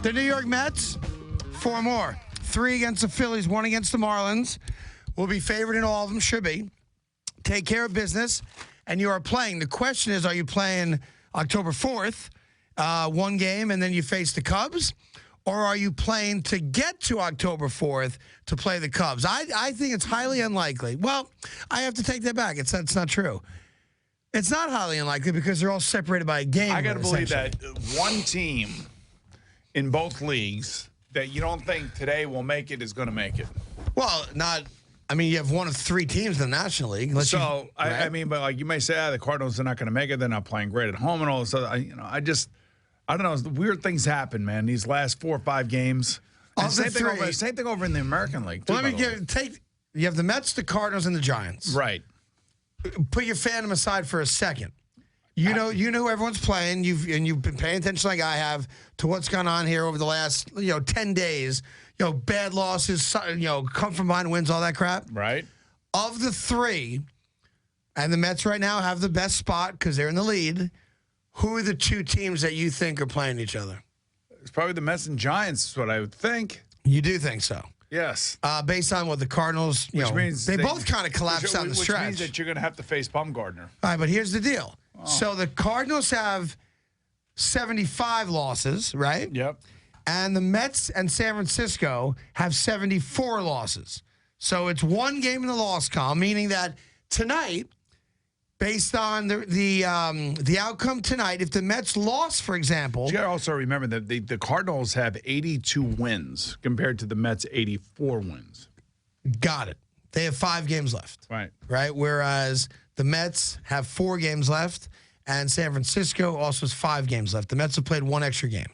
The New York Mets, 4 more. 3 against the Phillies, 1 against the Marlins. Will be favored in all of them, should be. Take care of business, and you are playing. The question is, are you playing October 4th, 1 game, and then you face the Cubs? Or are you playing to get to October 4th to play the Cubs? I think it's highly unlikely. Well, I have to take that back. It's not true. It's not highly unlikely because they're all separated by a game. I got to believe that one team in both leagues that you don't think today will make it is going to make it. Well, not. I mean, you have 1 of 3 teams in the National League. So, I mean, but like you may say, the Cardinals are not going to make it. They're not playing great at home and all this other. I don't know. Weird things happen, man. These last 4 or 5 games. And same thing over in the American League, too. Well, let me you have the Mets, the Cardinals, and the Giants. Right. Put your fandom aside for a second. You know who everyone's playing. You've been paying attention like I have to what's gone on here over the last 10 days. Bad losses, come from behind wins, all that crap. Right. Of the 3, and the Mets right now have the best spot because they're in the lead. Who are the 2 teams that you think are playing each other? It's probably the Mets and Giants is what I would think. You do think so? Yes. Based on what the Cardinals, which means they both kind of collapsed on the stretch. Which means that you're going to have to face Bumgarner. All right, but here's the deal. Oh. So the Cardinals have 75 losses, right? Yep. And the Mets and San Francisco have 74 losses. So it's 1 game in the loss column, meaning that tonight, based on the outcome tonight, if the Mets lost, for example. You got to also remember that the Cardinals have 82 wins compared to the Mets' 84 wins. Got it. They have 5 games left. Right. Right? Whereas the Mets have 4 games left, and San Francisco also has 5 games left. The Mets have played 1 extra game.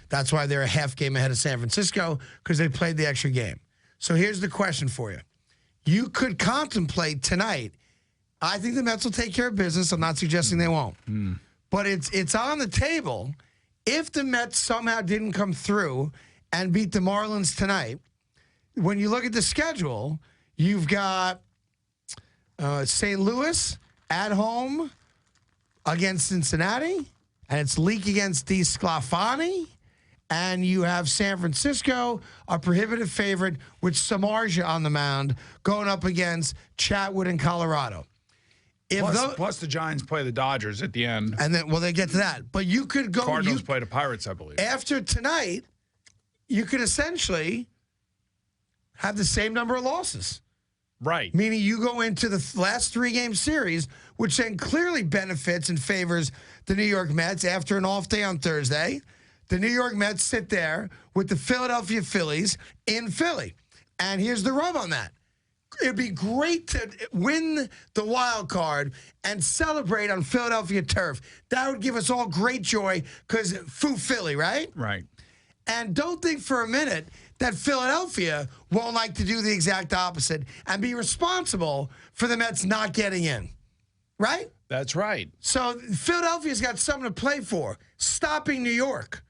That's why they're a half game ahead of San Francisco, because they played the extra game. So here's the question for you. You could contemplate tonight. I think the Mets will take care of business. I'm not suggesting they won't. But it's on the table. If the Mets somehow didn't come through and beat the Marlins tonight, when you look at the schedule, you've got St. Louis at home against Cincinnati, and it's Leak against DeSclafani. And you have San Francisco, a prohibitive favorite, with Samardzija on the mound, going up against Chatwood in Colorado. Plus the Giants play the Dodgers at the end. And then, well, they get to that. But you could go. Cardinals play the Pirates, I believe. After tonight, you could essentially have the same number of losses. Right. Meaning you go into the last 3-game series, which then clearly benefits and favors the New York Mets after an off day on Thursday. The New York Mets sit there with the Philadelphia Phillies in Philly. And here's the rub on that. It'd be great to win the wild card and celebrate on Philadelphia turf. That would give us all great joy because Foo Philly, right? Right. And don't think for a minute that Philadelphia won't like to do the exact opposite and be responsible for the Mets not getting in. Right? That's right. So Philadelphia's got something to play for, stopping New York.